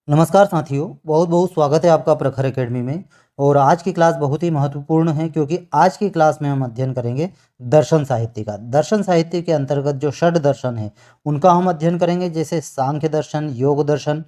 नमस्कार साथियों, बहुत बहुत स्वागत है आपका प्रखर एकेडमी में। और आज की क्लास बहुत ही महत्वपूर्ण है क्योंकि आज की क्लास में हम अध्ययन करेंगे दर्शन साहित्य का। दर्शन साहित्य के अंतर्गत जो षड दर्शन है उनका हम अध्ययन करेंगे, जैसे सांख्य दर्शन, योग दर्शन,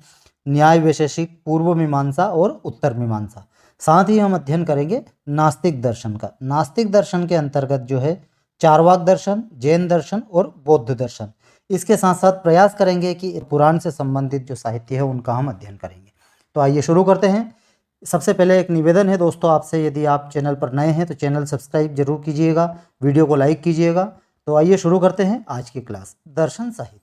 न्याय वैशेषिक, पूर्व मीमांसा और उत्तर मीमांसा। साथ ही हम अध्ययन करेंगे नास्तिक दर्शन का। नास्तिक दर्शन के अंतर्गत जो है चारवाक दर्शन, जैन दर्शन और बौद्ध दर्शन। इसके साथ साथ प्रयास करेंगे कि पुराण से संबंधित जो साहित्य है उनका हम अध्ययन करेंगे। तो आइए शुरू करते हैं। सबसे पहले एक निवेदन है दोस्तों आपसे, यदि आप चैनल पर नए हैं तो चैनल सब्सक्राइब जरूर कीजिएगा, वीडियो को लाइक कीजिएगा। तो आइए शुरू करते हैं आज की क्लास। दर्शन साहित्य,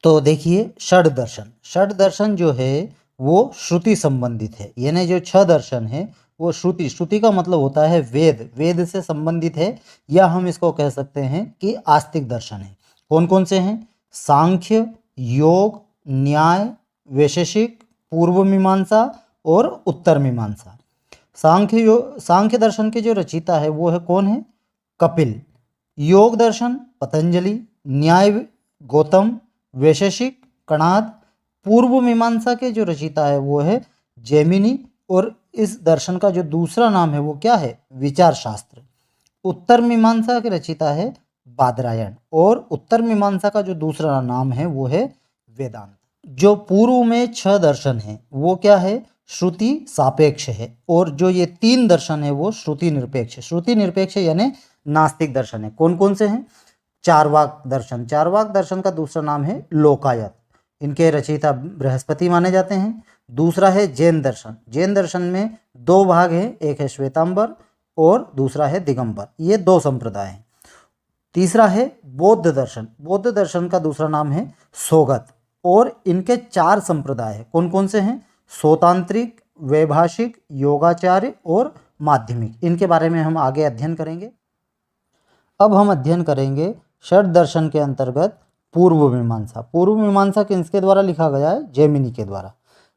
तो देखिए षड दर्शन। षड दर्शन जो है वो श्रुति संबंधित है, यानी जो छह दर्शन है वो श्रुति, श्रुति का मतलब होता है वेद, वेद से संबंधित है, या हम इसको कह सकते हैं कि आस्तिक दर्शन है। कौन कौन से हैं? सांख्य, योग, न्याय, वैशेषिक, पूर्व मीमांसा और उत्तर मीमांसा। सांख्य दर्शन के जो रचयिता है वो है कौन है? कपिल। योग दर्शन पतंजलि, न्याय गौतम, वैशेषिक कणाद, पूर्व मीमांसा के जो रचयिता है वो है जैमिनी, और इस दर्शन का जो दूसरा नाम है वो क्या है? विचार शास्त्र। उत्तर मीमांसा के रचयिता है बादरायण, और उत्तर मीमांसा का जो दूसरा नाम है वो है वेदांत। जो पूर्व में छह दर्शन है वो क्या है? श्रुति सापेक्ष है, और जो ये तीन दर्शन है वो श्रुति निरपेक्ष है। श्रुति निरपेक्ष यानी नास्तिक दर्शन है। कौन कौन से हैं? चारवाक दर्शन। चारवाक दर्शन का दूसरा नाम है लोकायत, इनके रचयिता बृहस्पति माने जाते हैं। दूसरा है जैन दर्शन। जैन दर्शन में दो भाग हैं, एक है श्वेतांबर और दूसरा है दिगंबर, ये दो संप्रदाय हैं। तीसरा है बौद्ध दर्शन। बौद्ध दर्शन का दूसरा नाम है सोगत, और इनके चार संप्रदाय हैं। कौन कौन से हैं? सौतांत्रिक, वैभाषिक, योगाचार्य और माध्यमिक। इनके बारे में हम आगे अध्ययन करेंगे। अब हम अध्ययन करेंगे षड दर्शन के अंतर्गत पूर्व मीमांसा। पूर्व मीमांसा किसके द्वारा लिखा गया है? जैमिनी के द्वारा।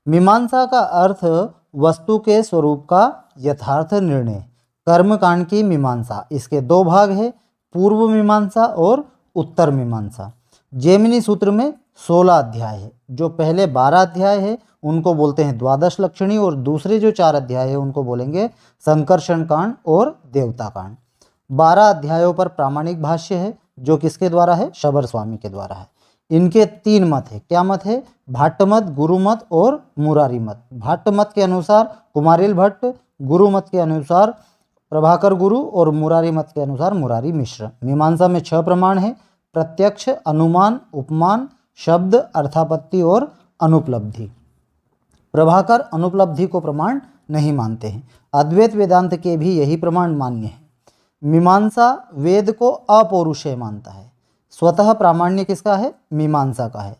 मीमांसा का अर्थ वस्तु के स्वरूप का यथार्थ निर्णय, कर्मकांड की मीमांसा। इसके दो भाग है, पूर्व मीमांसा और उत्तर मीमांसा। जैमिनी सूत्र में 16 अध्याय है। जो पहले 12 अध्याय है उनको बोलते हैं द्वादश लक्षणी, और दूसरे जो 4 अध्याय है उनको बोलेंगे संकर्षण कांड और देवता कांड। 12 अध्यायों पर प्रामाणिक भाष्य है, जो किसके द्वारा है? शबर स्वामी के द्वारा है। इनके तीन मत है। क्या मत है? भाट्ट मत, गुरु मत और मुरारी मत। भाट्ट मत के अनुसार कुमारिल भट्ट, गुरु मत के अनुसार प्रभाकर गुरु और मुरारी मत के अनुसार मुरारी मिश्र। मीमांसा में 6 प्रमाण है: प्रत्यक्ष, अनुमान, उपमान, शब्द, अर्थापत्ति और अनुपलब्धि। प्रभाकर अनुपलब्धि को प्रमाण नहीं मानते हैं। अद्वैत वेदांत के भी यही प्रमाण मान्य है। मीमांसा वेद को अपौरुषेय मानता है। स्वतः प्रामाण्य किसका है? मीमांसा का है।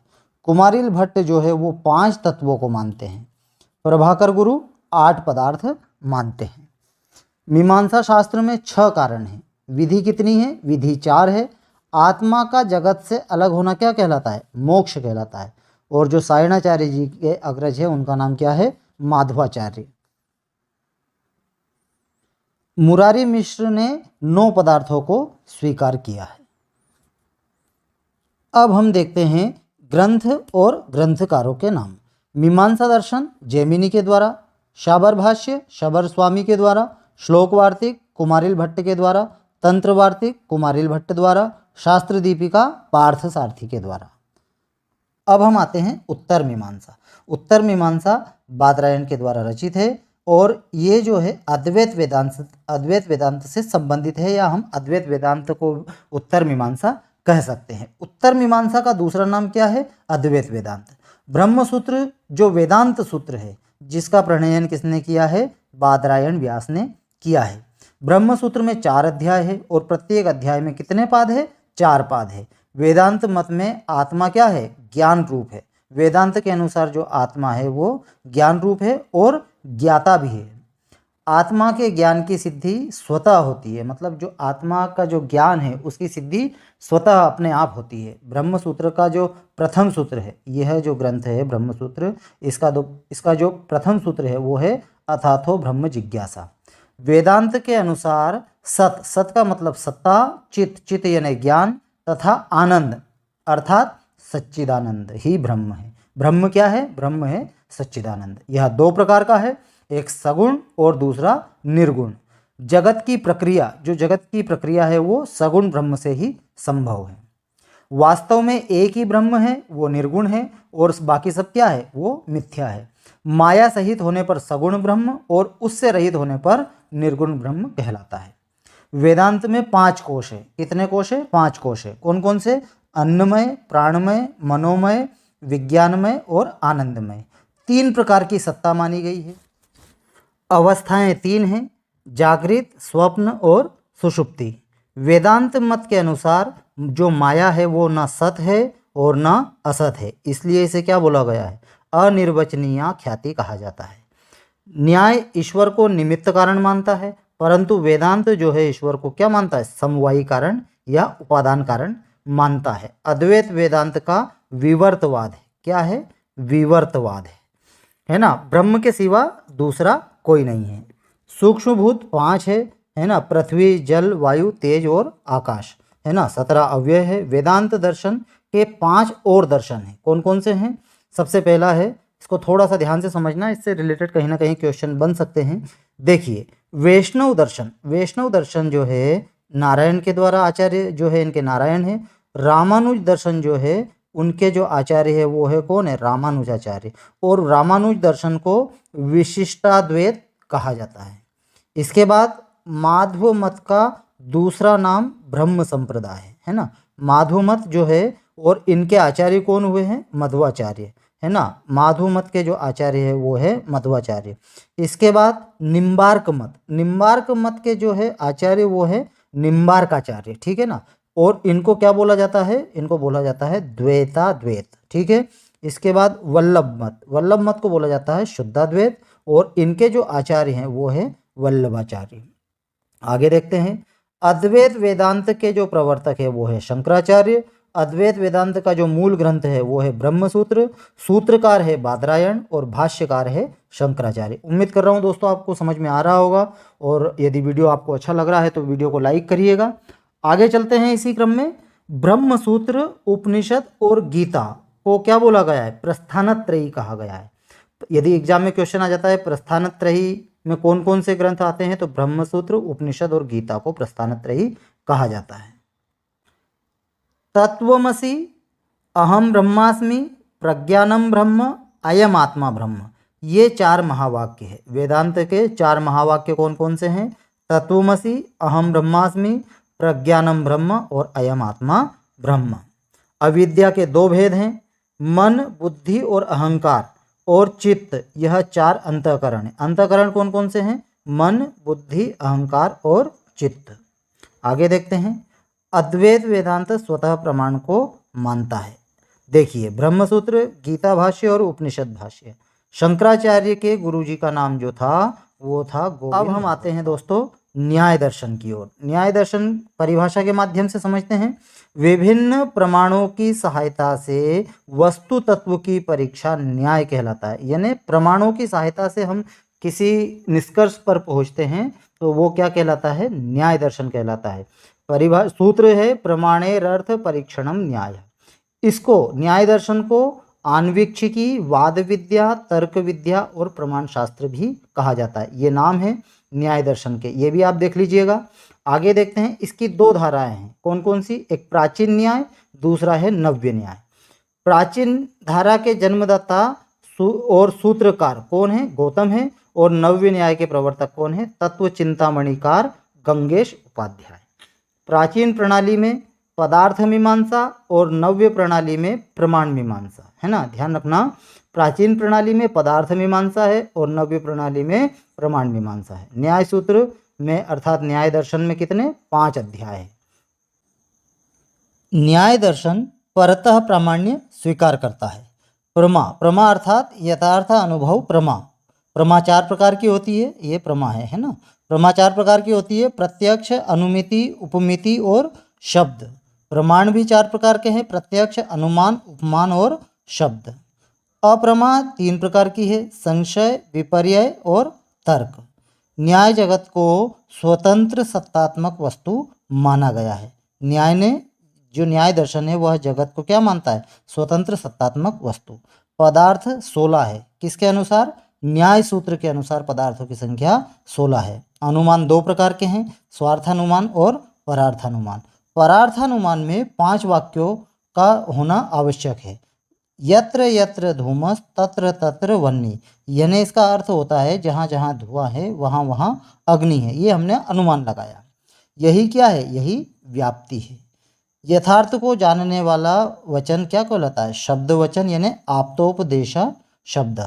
कुमारिल भट्ट जो है वो 5 तत्वों को मानते हैं। प्रभाकर गुरु 8 पदार्थ मानते हैं। मीमांसा शास्त्र में 6 कारण हैं। विधि कितनी है? विधि 4 है। आत्मा का जगत से अलग होना क्या कहलाता है? मोक्ष कहलाता है। और जो सायणाचार्य जी के अग्रज है उनका नाम क्या है? माधवाचार्य। मुरारी मिश्र ने 9 पदार्थों को स्वीकार किया है। अब हम देखते हैं ग्रंथ और ग्रंथकारों के नाम। मीमांसा दर्शन जैमिनी के द्वारा, शाबर भाष्य शबर स्वामी के द्वारा, श्लोक वार्तिक कुमारिल भट्ट के द्वारा, तंत्र वार्तिक कुमारिल भट्ट द्वारा, शास्त्र दीपिका पार्थ सारथी के द्वारा। अब हम आते हैं उत्तर मीमांसा। उत्तर मीमांसा बादरायण के द्वारा रचित है, और ये जो है अद्वैत वेदांत से संबंधित है, या हम अद्वैत वेदांत को उत्तर मीमांसा कह सकते हैं। उत्तर मीमांसा का दूसरा नाम क्या है? अद्वैत वेदांत। ब्रह्मसूत्र जो वेदांत सूत्र है, जिसका प्रणयन किसने किया है? बादरायण व्यास ने किया है। ब्रह्मसूत्र में 4 अध्याय है, और प्रत्येक अध्याय में कितने पाद है? 4 पाद है। वेदांत मत में आत्मा क्या है? ज्ञान रूप है। वेदांत के अनुसार जो आत्मा है वो ज्ञान रूप है और ज्ञाता भी है। आत्मा के ज्ञान की सिद्धि स्वतः होती है, मतलब जो आत्मा का जो ज्ञान है उसकी सिद्धि स्वतः अपने आप होती है। ब्रह्मसूत्र का जो प्रथम सूत्र है, यह जो ग्रंथ है ब्रह्मसूत्र, इसका जो प्रथम सूत्र है वो है अथाथो ब्रह्म जिज्ञासा। वेदांत के अनुसार सत का मतलब सत्ता, चित यानी ज्ञान, तथा आनंद अर्थात सच्चिदानंद ही ब्रह्म है। ब्रह्म क्या है? ब्रह्म है सच्चिदानंद। यह दो प्रकार का है, एक सगुण और दूसरा निर्गुण। जगत की प्रक्रिया, जो जगत की प्रक्रिया है वो सगुण ब्रह्म से ही संभव है। वास्तव में एक ही ब्रह्म है, वो निर्गुण है, और बाकी सब क्या है, वो मिथ्या है। माया सहित होने पर सगुण ब्रह्म और उससे रहित होने पर निर्गुण ब्रह्म कहलाता है। वेदांत में 5 कोश है। कितने कोश है? 5 कोश है। कौन कौन से? अन्नमय, प्राणमय, मनोमय, विज्ञानमय और आनंदमय। 3 प्रकार की सत्ता मानी गई है। अवस्थाएं 3 हैं, जागृत, स्वप्न और सुषुप्ति। वेदांत मत के अनुसार जो माया है वो ना सत है और ना असत है, इसलिए इसे क्या बोला गया है? अनिर्वचनीय ख्याति कहा जाता है। न्याय ईश्वर को निमित्त कारण मानता है, परंतु वेदांत जो है ईश्वर को क्या मानता है? समवायी कारण या उपादान कारण मानता है। अद्वैत वेदांत का विवर्तवाद है। क्या है? विवर्तवाद है ना। ब्रह्म के सिवा दूसरा कोई नहीं है। सूक्ष्म भूत 5 है ना, पृथ्वी, जल, वायु, तेज और आकाश, है ना। 17 अव्यय है। वेदांत दर्शन के 5 और दर्शन हैं। कौन कौन से हैं? सबसे पहला है, इसको थोड़ा सा ध्यान से समझना, इससे रिलेटेड कहीं ना कहीं क्वेश्चन बन सकते हैं। देखिए, वैष्णव दर्शन। वैष्णव दर्शन जो है नारायण के द्वारा, आचार्य जो है इनके नारायण है। रामानुज दर्शन जो है उनके जो आचार्य है वो है कौन है? रामानुजाचार्य। और रामानुज दर्शन को विशिष्टाद्वैत कहा जाता है। इसके बाद माध्व मत का दूसरा नाम ब्रह्म संप्रदाय है ना। माध्व मत जो है, और इनके आचार्य कौन हुए हैं? मध्वाचार्य, है ना। माध्व मत के जो आचार्य है वो है मध्वाचार्य। इसके बाद निम्बार्क मत। निम्बार्क मत के जो है आचार्य वो है निम्बार्काचार्य, ठीक है ना। और इनको क्या बोला जाता है? इनको बोला जाता है द्वैताद्वैत, ठीक है। इसके बाद वल्लभ मत। वल्लभ मत को बोला जाता है शुद्धाद्वैत, और इनके जो आचार्य हैं वो है वल्लभाचार्य। आगे देखते हैं। अद्वैत वेदांत के जो प्रवर्तक है वो है शंकराचार्य। अद्वैत वेदांत का जो मूल ग्रंथ है वो है ब्रह्मसूत्र। सूत्रकार है बादरायण और भाष्यकार है शंकराचार्य। उम्मीद कर रहा हूँ दोस्तों आपको समझ में आ रहा होगा, और यदि वीडियो आपको अच्छा लग रहा है तो वीडियो को लाइक करिएगा। आगे चलते हैं इसी क्रम में। ब्रह्मसूत्र, उपनिषद और गीता को क्या बोला गया है? प्रस्थानत्रयी कहा गया है। यदि एग्जाम में क्वेश्चन आ जाता है प्रस्थानत्रयी में कौन कौन से ग्रंथ आते हैं, तो ब्रह्मसूत्र, उपनिषद और गीता को प्रस्थानत्रयी कहा जाता है। तत्वमसि, अहम ब्रह्मास्मि, प्रज्ञानम ब्रह्म, अयम आत्मा ब्रह्म, ये 4 महावाक्य है। वेदांत के 4 महावाक्य कौन कौन से हैं? तत्वमसि, अहम ब्रह्मास्मि, प्रज्ञानम ब्रह्म और अयम आत्मा ब्रह्म। अविद्या के 2 भेद हैं, मन, बुद्धि और अहंकार और चित्त, यह 4 अंतःकरण है। अंतःकरण कौन कौन से हैं? मन, बुद्धि, अहंकार और चित्त। आगे देखते हैं। अद्वैत वेदांत स्वतः प्रमाण को मानता है। देखिए, ब्रह्मसूत्र, गीता भाष्य और उपनिषद भाष्य। शंकराचार्य के गुरुजी का नाम जो था वो था गोविंद। अब हम आते हैं दोस्तों न्याय दर्शन की ओर। न्याय दर्शन परिभाषा के माध्यम से समझते हैं। विभिन्न प्रमाणों की सहायता से वस्तु तत्व की परीक्षा न्याय कहलाता है। यानी प्रमाणों की सहायता से हम किसी निष्कर्ष पर पहुंचते हैं तो वो क्या कहलाता है? न्याय दर्शन कहलाता है। सूत्र है प्रमाणेरर्थ परीक्षणम न्याय। इसको, न्याय दर्शन को आन्वीक्षिकी, वाद विद्या, तर्क विद्या और प्रमाण शास्त्र भी कहा जाता है। ये नाम है न्याय दर्शन के, ये भी आप देख लीजिएगा। आगे देखते हैं। इसकी 2 धाराएं हैं। कौन कौन सी? एक प्राचीन न्याय, दूसरा है नव्य न्याय। प्राचीन धारा के जन्मदाता और सूत्रकार कौन है? गौतम है। और नव्य न्याय के प्रवर्तक कौन है? तत्व चिंतामणिकार गंगेश उपाध्याय। प्राचीन प्रणाली में पदार्थ मीमांसा और नव्य प्रणाली में प्रमाण मीमांसा, है ना। ध्यान रखना, प्राचीन प्रणाली में पदार्थ मीमांसा है और नव्य प्रणाली में प्रमाण मीमांसा है। न्याय सूत्र में अर्थात न्याय दर्शन में कितने? 5 अध्याय है। न्याय दर्शन परतः प्रामाण्य स्वीकार करता है। प्रमा अर्थात यथार्थ अनुभव प्रमा। प्रमा 4 प्रकार की होती है, ये प्रमा है ना। प्रमा 4 प्रकार की होती है, प्रत्यक्ष, अनुमिति, उपमिति और शब्द। प्रमाण भी 4 प्रकार के हैं, प्रत्यक्ष, अनुमान, उपमान और शब्द। अप्रमा 3 प्रकार की है, संशय, विपर्यय और तर्क। न्याय जगत को स्वतंत्र सत्तात्मक वस्तु माना गया है। न्याय ने, जो न्याय दर्शन है वह जगत को क्या मानता है? स्वतंत्र सत्तात्मक वस्तु। पदार्थ 16 है। किसके अनुसार? न्याय सूत्र के अनुसार पदार्थों की संख्या 16 है। अनुमान दो प्रकार के हैं, स्वार्थानुमान और परार्थानुमान। परार्थानुमान में 5 वाक्यों का होना आवश्यक है। यत्र यत्र धूमस तत्र तत्र वह्नि, यानी इसका अर्थ होता है जहाँ जहाँ धुआं है वहाँ वहाँ अग्नि है। ये हमने अनुमान लगाया। यही क्या है? यही व्याप्ति है। यथार्थ को जानने वाला वचन क्या कहलाता है? शब्द वचन, यानी आप्तोपदेश शब्द।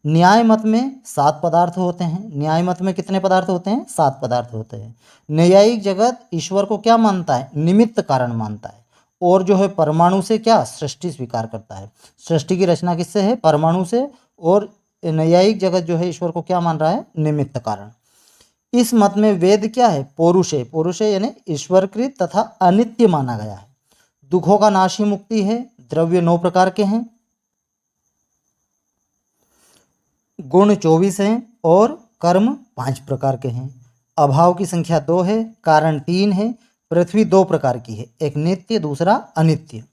न्याय मत में 7 पदार्थ होते हैं। न्याय मत में कितने पदार्थ होते हैं? 7 पदार्थ होते हैं। न्यायिक जगत ईश्वर को क्या मानता है? निमित्त कारण मानता है। और जो है परमाणु से क्या? सृष्टि स्वीकार करता है। सृष्टि की रचना किससे है? परमाणु से। और न्यायिक जगत जो है ईश्वर को क्या मान रहा है? निमित्त कारण। इस मत में वेद क्या है? पौरुष है। पौरुष है यानी ईश्वरकृत तथा अनित्य माना गया है। दुखों का नाश ही मुक्ति है। द्रव्य 9 प्रकार के हैं, गुण 24 हैं और कर्म 5 प्रकार के हैं। अभाव की संख्या 2 है, कारण 3 है। पृथ्वी 2 प्रकार की है, एक नित्य दूसरा अनित्य।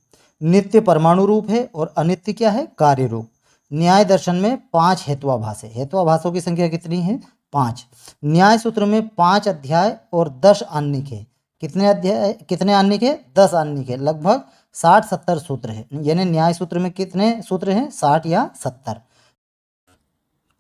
नित्य परमाणु रूप है और अनित्य क्या है? कार्य रूप। न्याय दर्शन में 5 हेत्वाभास है। हेत्वाभासों की संख्या कितनी है? 5। न्याय सूत्र में 5 अध्याय और 10 आन्निक है। कितने अध्याय, कितने आन्निक है? 10 आन्निक है। लगभग 60-70 सूत्र है। यानी न्याय सूत्र में कितने सूत्र हैं? 60 या 70।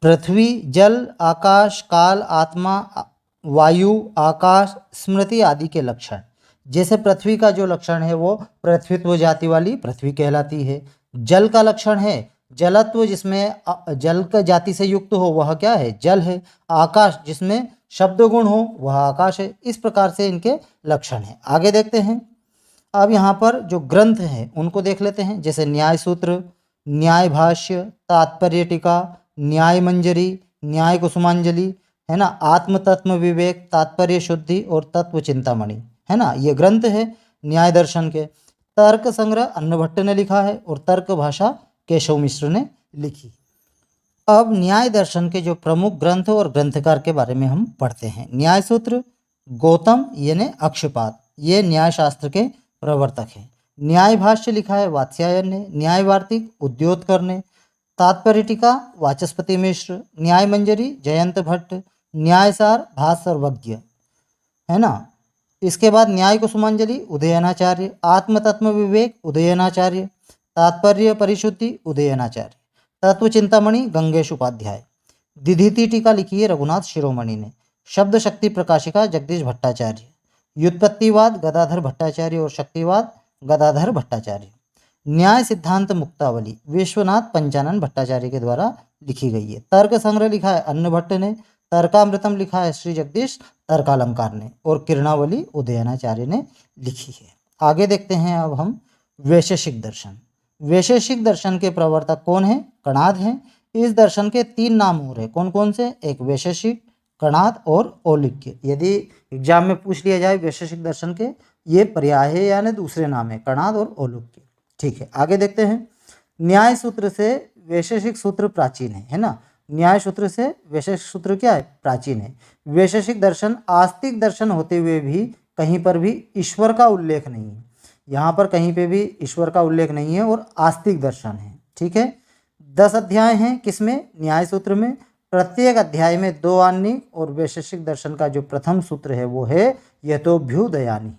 पृथ्वी, जल, आकाश, काल, आत्मा, वायु, आकाश, स्मृति आदि के लक्षण। जैसे पृथ्वी का जो लक्षण है वो पृथ्वीत्व जाति वाली पृथ्वी कहलाती है। जल का लक्षण है जलत्व, जिसमें जल का जाति से युक्त हो वह क्या है? जल है। आकाश, जिसमें शब्द गुण हो वह आकाश है। इस प्रकार से इनके लक्षण हैं। आगे देखते हैं। अब यहाँ पर जो ग्रंथ हैं उनको देख लेते हैं। जैसे न्याय सूत्र, न्याय भाष्य, तात्पर्य टीका, न्याय मंजरी, न्याय कुसुमांजलि, है ना, आत्म तत्व विवेक, तात्पर्य शुद्धि और तत्व चिंतामणि, है ना, ये ग्रंथ है न्याय दर्शन के। तर्क संग्रह अन्नभट्ट ने लिखा है और तर्क भाषा केशव मिश्र ने लिखी। अब न्याय दर्शन के जो प्रमुख ग्रंथ और ग्रंथकार के बारे में हम पढ़ते हैं। न्याय सूत्र गौतम यानी अक्षपाद, ये न्याय शास्त्र के प्रवर्तक हैं। न्याय भाष्य लिखा है वात्स्यायन ने। न्याय वार्तिक उद्योतकर ने। तात्पर्य टीका वाचस्पति मिश्र। न्याय मंजरी जयंत भट्ट। न्यायसार भास्करवज्ञ, है ना। इसके बाद न्याय कुसुमांजलि उदयनाचार्य। आत्मतत्व विवेक उदयनाचार्य। तात्पर्य परिशुद्धि उदयनाचार्य। तत्व चिंतामणि गंगेश उपाध्याय। दिधिति टीका लिखी है रघुनाथ शिरोमणि ने। शब्द शक्ति प्रकाशिका जगदीश भट्टाचार्य। व्युत्पत्तिवाद गदाधर भट्टाचार्य और शक्तिवाद गदाधर भट्टाचार्य। न्याय सिद्धांत मुक्तावली विश्वनाथ पंचानन भट्टाचार्य के द्वारा लिखी गई है। तर्क संग्रह लिखा है अन्न भट्ट ने। तर्कामृतम लिखा है श्री जगदीश तर्कालंकार ने। और किरणावली उदयनाचार्य ने लिखी है। आगे देखते हैं अब हम वैशेषिक दर्शन। वैशेषिक दर्शन के प्रवर्तक कौन है? कणाद हैं। इस दर्शन के 3 नाम और हैं। कौन कौन से? एक वैशेषिक, कणाद और औलिक्य। यदि एग्जाम में पूछ लिया जाए वैशेषिक दर्शन के ये पर्याय है यानी दूसरे नाम है, कणाद और औलिक्य। ठीक है, आगे देखते हैं। न्याय सूत्र से वैशेषिक सूत्र प्राचीन है ना। न्याय सूत्र से वैशेषिक सूत्र क्या है? प्राचीन है। वैशेषिक दर्शन आस्तिक दर्शन होते हुए भी कहीं पर भी ईश्वर का उल्लेख नहीं है। यहाँ पर कहीं पे भी ईश्वर का उल्लेख नहीं है और आस्तिक दर्शन है। ठीक है, 10 अध्याय हैं किसमें? न्याय सूत्र में। प्रत्येक अध्याय में 2 आन्निक और वैशेषिक दर्शन का जो प्रथम सूत्र है वो है यतोभ्युदयानि।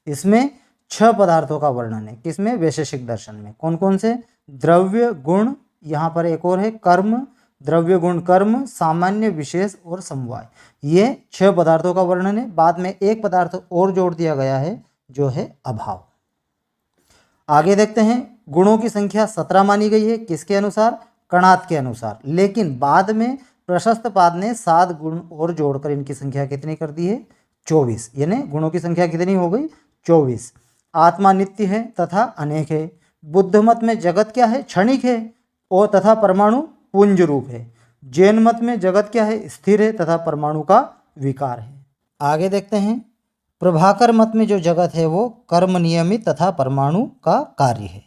इसमें 6 पदार्थों का वर्णन है। किसमें? वैशेषिक दर्शन में। कौन कौन से? द्रव्य, गुण, यहाँ पर एक और है कर्म, द्रव्य गुण कर्म, सामान्य विशेष और समवाय। ये 6 पदार्थों का वर्णन है। बाद में एक पदार्थ और जोड़ दिया गया है जो है अभाव। आगे देखते हैं। गुणों की संख्या 17 मानी गई है। किसके अनुसार? कणाद के अनुसार। लेकिन बाद में प्रशस्त पाद ने 7 गुण और जोड़कर इनकी संख्या कितनी कर दी है? 24। यानी गुणों की संख्या कितनी हो गई? 24। आत्मा नित्य है तथा अनेक है। बुद्ध मत में जगत क्या है? क्षणिक है और तथा परमाणु पुंज रूप है। जैन मत में जगत क्या है? स्थिर है तथा परमाणु का विकार है। आगे देखते हैं। प्रभाकर मत में जो जगत है वो कर्म नियमित तथा परमाणु का कार्य है।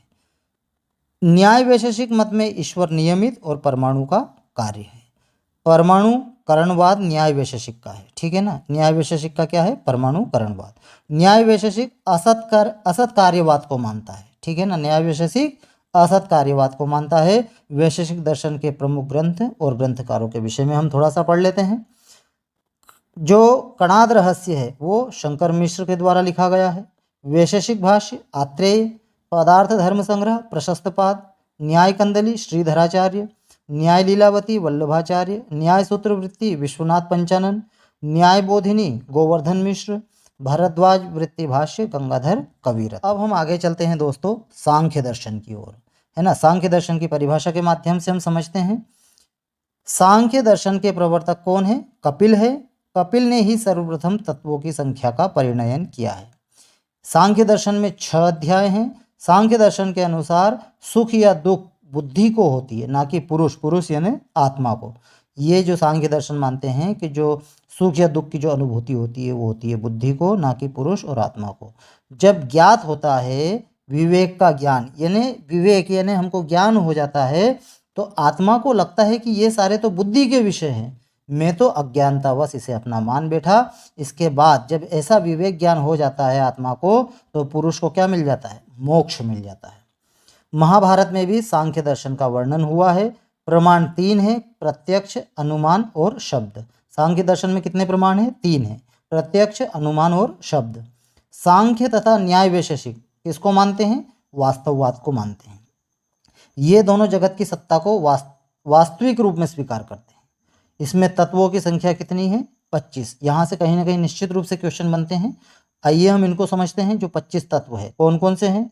न्याय वैशेषिक मत में ईश्वर नियमित और परमाणु का कार्य है। परमाणु करणवाद न्याय वैशेषिक का है। ठीक है ना। न्याय वैशेषिक का क्या है? परमाणु करणवाद। न्याय वैशेषिक असत कार्यवाद को मानता है। ठीक है ना। न्याय वैशेषिक असत कार्यवाद को मानता है। वैशेषिक दर्शन के प्रमुख ग्रंथ और ग्रंथकारों के विषय में हम थोड़ा सा पढ़ लेते हैं। जो कणाद रहस्य है वो शंकर मिश्र के द्वारा लिखा गया है। वैशेषिक भाष्य आत्रेय, पदार्थ धर्म संग्रह प्रशस्तपाद, न्याय कंदली श्रीधराचार्य, न्याय लीलावती वल्लभाचार्य, न्याय सूत्रवृत्ति विश्वनाथ पंचानन, न्याय बोधिनी गोवर्धन मिश्र, भारद्वाज वृत्ति भाष्य गंगाधर कविरत्न। अब हम आगे चलते हैं दोस्तों सांख्य दर्शन की ओर, है ना। सांख्य दर्शन की परिभाषा के माध्यम से हम समझते हैं। सांख्य दर्शन के प्रवर्तक कौन है? कपिल है। कपिल ने ही सर्वप्रथम तत्वों की संख्या का परिणयन किया है। सांख्य दर्शन में 6 अध्याय हैं। सांख्य दर्शन के अनुसार सुख या दुख बुद्धि को होती है, ना कि पुरुष यानी आत्मा को। ये जो सांख्य दर्शन मानते हैं कि जो सुख या दुख की जो अनुभूति होती है वो होती है बुद्धि को, ना कि पुरुष और आत्मा को। जब ज्ञात होता है विवेक का ज्ञान, यानी विवेक यानी हमको ज्ञान हो जाता है, तो आत्मा को लगता है कि ये सारे तो बुद्धि के विषय हैं, मैं तो अज्ञानतावश इसे अपना मान बैठा। इसके बाद जब ऐसा विवेक ज्ञान हो जाता है आत्मा को, तो पुरुष को क्या मिल जाता है? मोक्ष मिल जाता है। महाभारत में भी सांख्य दर्शन का वर्णन हुआ है। प्रमाण 3 है, प्रत्यक्ष, अनुमान और शब्द। सांख्य दर्शन में कितने प्रमाण हैं? 3 है, प्रत्यक्ष, अनुमान और शब्द। सांख्य तथा न्याय वैशेषिक किसको मानते हैं? वास्तववाद को मानते हैं। ये दोनों जगत की सत्ता को वास्तविक रूप में स्वीकार करते हैं। इसमें तत्वों की संख्या कितनी है? 25। यहाँ से कहीं ना कहीं निश्चित रूप से क्वेश्चन बनते हैं। आइए हम इनको समझते हैं। जो 25 तत्व है कौन कौन से हैं?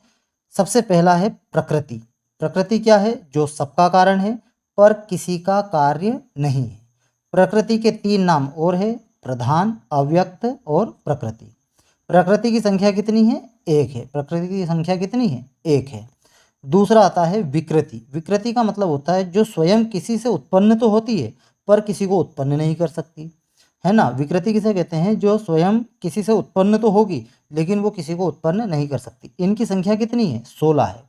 सबसे पहला है प्रकृति। प्रकृति क्या है? जो सबका कारण है पर किसी का कार्य नहीं है। प्रकृति के 3 नाम और है, प्रधान, अव्यक्त और प्रकृति। प्रकृति की संख्या कितनी है? 1 है। प्रकृति की संख्या कितनी है? 1 है। दूसरा आता है विकृति। विकृति का मतलब होता है जो स्वयं किसी से उत्पन्न तो होती है पर किसी को उत्पन्न नहीं कर सकती, है ना। विकृति किसे कहते हैं? जो स्वयं किसी से उत्पन्न तो होगी लेकिन वो किसी को उत्पन्न नहीं कर सकती। इनकी संख्या कितनी है? 16 है।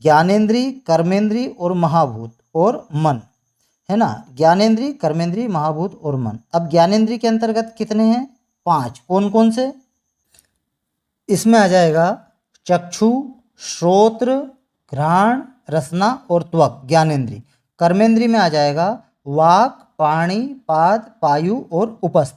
ज्ञानेंद्री, कर्मेंद्री और महाभूत और मन, है ना। ज्ञानेंद्री, कर्मेंद्री, महाभूत और मन। अब ज्ञानेंद्री के अंतर्गत कितने हैं? 5। कौन कौन से? इसमें आ जाएगा चक्षु, श्रोत्र, घ्राण, रसना और त्वक, ज्ञानेंद्री। कर्मेंद्री में आ जाएगा वाक, पाणी, पाद, पायु और उपस्थ।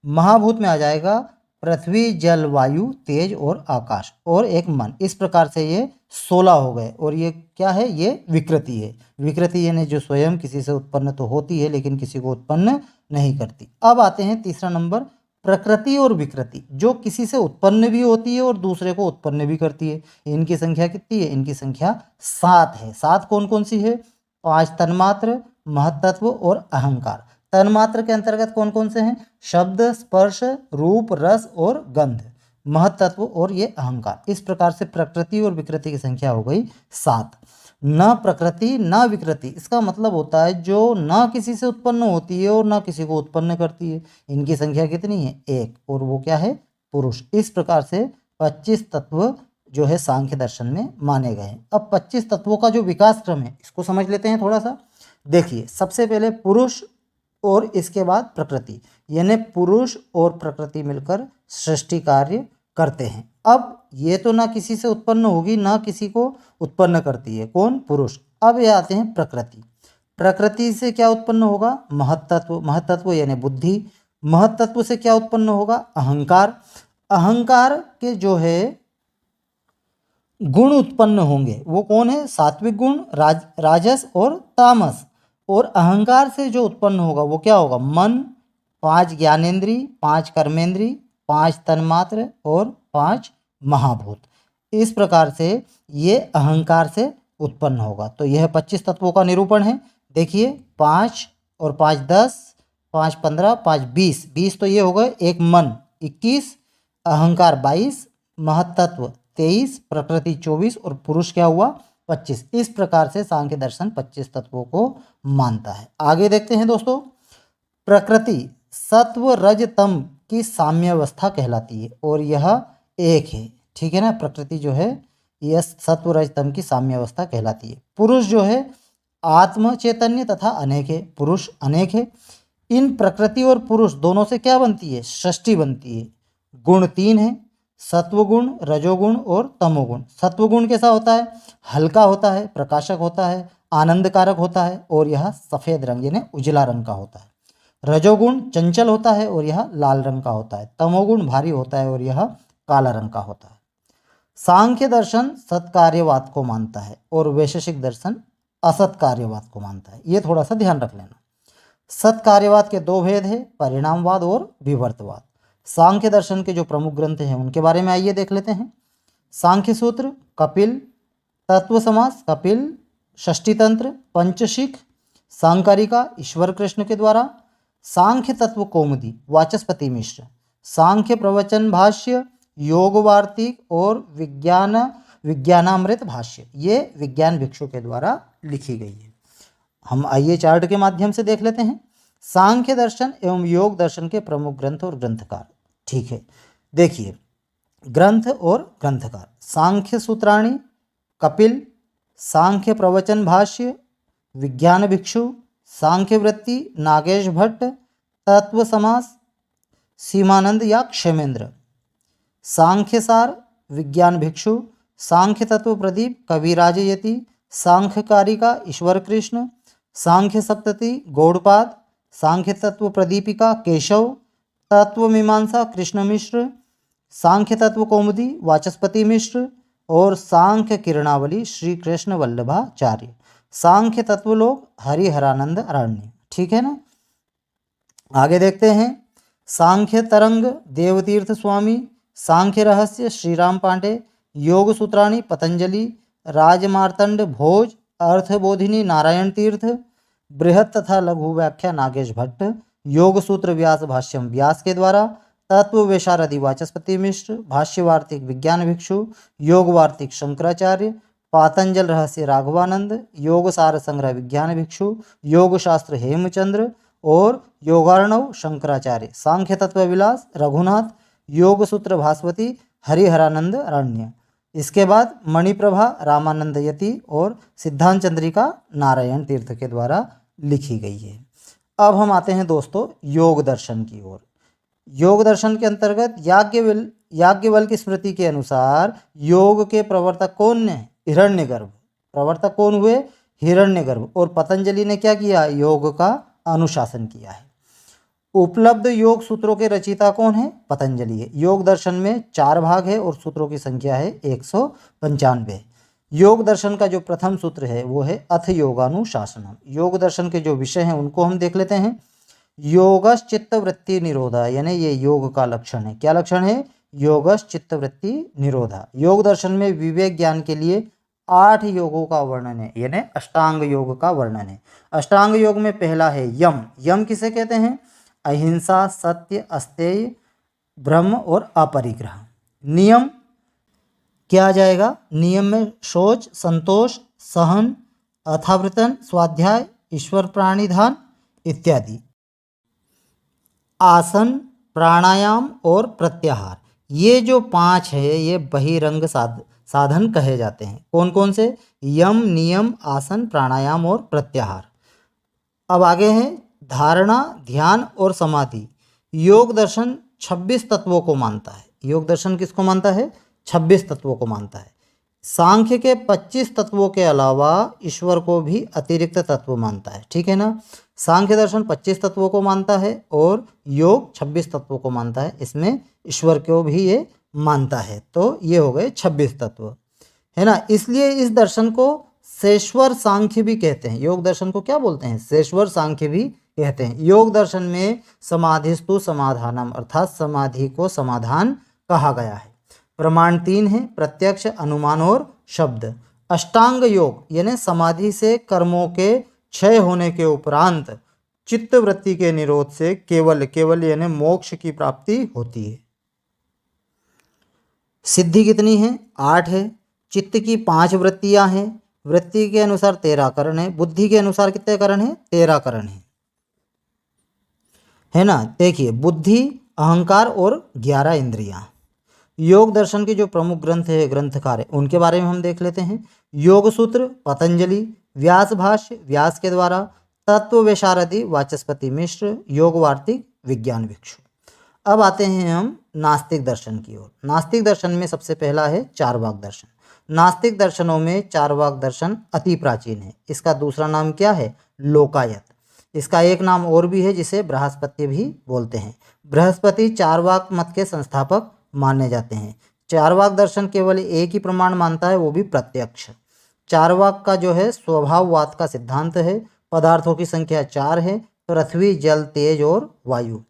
महाभूत में आ जाएगा पृथ्वी, जल, वायु, तेज और आकाश और एक मन। इस प्रकार से ये 16 हो गए। और ये क्या है? ये विकृति है। विकृति यानी जो स्वयं किसी से उत्पन्न तो होती है लेकिन किसी को उत्पन्न नहीं करती। अब आते हैं तीसरा नंबर, प्रकृति और विकृति, जो किसी से उत्पन्न भी होती है और दूसरे को उत्पन्न भी करती है। इनकी संख्या कितनी है? इनकी संख्या 7 है। 7 कौन कौन सी है? 5 तन्मात्र, महत्तत्व और अहंकार। तन्मात्र के अंतर्गत कौन कौन से हैं? शब्द, स्पर्श, रूप, रस और गंध, महत्तत्व और ये अहंकार। इस प्रकार से प्रकृति और विकृति की संख्या हो गई 7। न प्रकृति न विकृति, इसका मतलब होता है जो न किसी से उत्पन्न होती है और न किसी को उत्पन्न करती है। इनकी संख्या कितनी है? 1। और वो क्या है? पुरुष। इस प्रकार से 25 तत्व जो है सांख्य दर्शन में माने गए हैं। अब 25 तत्वों का जो विकास क्रम है इसको समझ लेते हैं थोड़ा सा। देखिए, सबसे पहले पुरुष और इसके बाद प्रकृति, यानी पुरुष और प्रकृति मिलकर सृष्टि कार्य करते हैं। अब ये तो ना किसी से उत्पन्न होगी ना किसी को उत्पन्न करती है। कौन? पुरुष। अब ये आते हैं प्रकृति। प्रकृति से क्या उत्पन्न होगा? महत्तत्व। महत्तत्व यानी बुद्धि। महत्तत्व से क्या उत्पन्न होगा? अहंकार। अहंकार के जो है गुण उत्पन्न होंगे, वो कौन है? सात्विक गुण, राजस और तामस। और अहंकार से जो उत्पन्न होगा वो क्या होगा? मन। 5 ज्ञानेंद्री, 5 कर्मेंद्री, 5 तन्मात्र और 5 महाभूत। इस प्रकार से ये अहंकार से उत्पन्न होगा। तो यह 25 तत्वों का निरूपण है। देखिए, 5 और 5 10, 5 15, 5 20। 20 तो ये हो गए। एक मन 21, अहंकार 22, महत्तत्व 23, प्रकृति 24 और पुरुष क्या हुआ? 25। इस प्रकार से सांख्य दर्शन 25 तत्वों को मानता है। आगे देखते हैं दोस्तों। प्रकृति सत्व रज तम की साम्यावस्था कहलाती है और यह एक है, ठीक है ना। प्रकृति जो है यह सत्व रज तम की साम्यावस्था कहलाती है। पुरुष जो है आत्म चैतन्य तथा अनेक है। पुरुष अनेक है। इन प्रकृति और पुरुष दोनों से क्या बनती है? सृष्टि बनती है। गुण 3 है। सत्वगुण, रजोगुण और तमोगुण। सत्वगुण कैसा होता है? हल्का होता है, प्रकाशक होता है, आनंदकारक होता है और यह सफ़ेद रंग यानी उजला रंग का होता है। रजोगुण चंचल होता है और यह लाल रंग का होता है। तमोगुण भारी होता है और यह काला रंग का होता है। सांख्य दर्शन सत्कार्यवाद को मानता है और वैशेषिक दर्शन असत्कार्यवाद को मानता है। ये थोड़ा सा ध्यान रख लेना। सत्कार्यवाद के दो भेद है, परिणामवाद और विवर्तवाद। सांख्य दर्शन के जो प्रमुख ग्रंथ हैं उनके बारे में आइए देख लेते हैं। सांख्य सूत्र, कपिल, तत्व समास, कपिल, षष्ठी तंत्र, पंचशिख, सांकारिका ईश्वर कृष्ण के द्वारा, सांख्य तत्व कौमुदी वाचस्पति मिश्र, सांख्य प्रवचन भाष्य, योग वार्तिक और विज्ञानामृत भाष्य, ये विज्ञान भिक्षु के द्वारा लिखी गई है। हम आइए चार्ट के माध्यम से देख लेते हैं सांख्य दर्शन एवं योग दर्शन के प्रमुख ग्रंथ और ग्रंथकार। ठीक है, देखिए ग्रंथ और ग्रंथकार। सांख्य सूत्राणी कपिल, सांख्य प्रवचन भाष्य विज्ञान भिक्षु, सांख्य वृत्ति नागेश भट्ट, तत्व समास सीमानंद या क्षेमेंद्र, सांख्य सार विज्ञान भिक्षु, सांख्य तत्व प्रदीप कविराज यति, सांख्य कारिका ईश्वर कृष्ण, सांख्य सप्तति गौड़पाद, सांख्य तत्व प्रदीपिका केशव, तत्व मीमांसा कृष्ण मिश्र, सांख्य तत्व कौमुदी वाचस्पति मिश्र और सांख्य किरणावली श्री कृष्ण वल्लभाचार्य। सांख्य तत्वलोक हरिहरानंद अरण्य। ठीक है ना। आगे देखते हैं सांख्य तरंग देवतीर्थ स्वामी, सांख्य रहस्य श्रीराम पांडे, योग सूत्राणी पतंजलि, राजमार्तंड भोज, अर्थबोधिनी नारायण तीर्थ, बृहत तथा लघु व्याख्या नागेश भट्ट, योग सूत्र व्यास भाष्यम व्यास के द्वारा, तत्व विशारदी वाचस्पति मिश्र, भाष्य वार्तिक विज्ञान भिक्षु, योग वार्तिक शंकराचार्य, पातंजल रहस्य राघवानंद, योग सार संग्रह विज्ञान भिक्षु, योग शास्त्र हेमचंद्र और योगार्णव शंकराचार्य, सांख्य तत्व विलास रघुनाथ, योग सूत्र भास्वती हरिहरानंद अरण्य। इसके बाद मणिप्रभा रामानंद यति और सिद्धांत चंद्रिका नारायण तीर्थ के द्वारा लिखी गई है। अब हम आते हैं दोस्तों योग दर्शन की ओर। योग दर्शन के अंतर्गत याज्ञवल्क्य की स्मृति के अनुसार योग के प्रवर्तक कौन ने? हिरण्यगर्भ। प्रवर्तक कौन हुए? हिरण्यगर्भ। और पतंजलि ने क्या किया? योग का अनुशासन किया है। उपलब्ध योग सूत्रों के रचयिता कौन है? पतंजलि है। योग दर्शन में 4 भाग है और सूत्रों की संख्या है 195। योग दर्शन का जो प्रथम सूत्र है वो है अथ योगानुशासनम। योग दर्शन के जो विषय हैं उनको हम देख लेते हैं। योगश चित्त वृत्ति निरोधा, यानी ये योग का लक्षण है। क्या लक्षण है? योगश चित्त वृत्ति निरोधा। योग दर्शन में विवेक ज्ञान के लिए 8 योगों का वर्णन है, यानी अष्टांग योग का वर्णन है। अष्टांग योग में पहला है यम। यम किसे कहते हैं? अहिंसा, सत्य, अस्तेय, ब्रह्म और अपरिग्रह। नियम क्या आ जाएगा? नियम में शौच, संतोष, सहन, अथावृतन, स्वाध्याय, ईश्वर प्राणिधान इत्यादि। आसन, प्राणायाम और प्रत्याहार, ये जो 5 है ये बहिरंग साधन कहे जाते हैं। कौन कौन से? यम, नियम, आसन, प्राणायाम और प्रत्याहार। अब आगे है धारणा, ध्यान और समाधि। योग दर्शन 26 तत्वों को मानता है। योग दर्शन किसको मानता है? 26 तत्वों को मानता है। सांख्य के 25 तत्वों के अलावा ईश्वर को भी अतिरिक्त तत्व मानता है। ठीक है ना। सांख्य दर्शन 25 तत्वों को मानता है और योग 26 तत्वों को मानता है। इसमें ईश्वर को भी ये मानता है, तो ये हो गए 26 तत्व, है ना। इसलिए इस दर्शन को सेश्वर सांख्य भी कहते हैं। योग दर्शन को क्या बोलते हैं? सेश्वर सांख्य भी कहते हैं। योग दर्शन में समाधिस्तु समाधानम, अर्थात समाधि को समाधान कहा गया है। प्रमाण 3 है, प्रत्यक्ष, अनुमान और शब्द। अष्टांग योग यानी समाधि से कर्मों के क्षय होने के उपरांत चित्त वृत्ति के निरोध से केवल यानी मोक्ष की प्राप्ति होती है। सिद्धि कितनी है? 8 है। चित्त की 5 वृत्तियां हैं। वृत्ति के अनुसार 13 करण है। बुद्धि के अनुसार कितने करण है? 13 करण है ना। देखिए बुद्धि, अहंकार और 11 इंद्रियां। योग दर्शन के जो प्रमुख ग्रंथ है, ग्रंथकार है, उनके बारे में हम देख लेते हैं। योग सूत्र पतंजलि, व्यास भाष्य व्यास के द्वारा, तत्व विशारदी वाचस्पति मिश्र, योग वार्तिक विज्ञान भिक्षु। अब आते हैं हम नास्तिक दर्शन की ओर। नास्तिक दर्शन में सबसे पहला है चारवाक दर्शन। नास्तिक दर्शनों में चारवाक दर्शन अति प्राचीन है। इसका दूसरा नाम क्या है? लोकायत। इसका एक नाम और भी है जिसे बृहस्पति भी बोलते हैं। बृहस्पति चारवाक मत के संस्थापक माने जाते हैं। चारवाक दर्शन केवल एक ही प्रमाण मानता है, वो भी प्रत्यक्ष। चारवाक का जो है स्वभाववाद का सिद्धांत है। पदार्थों की संख्या 4 है, पृथ्वी, जल, तेज और वायु।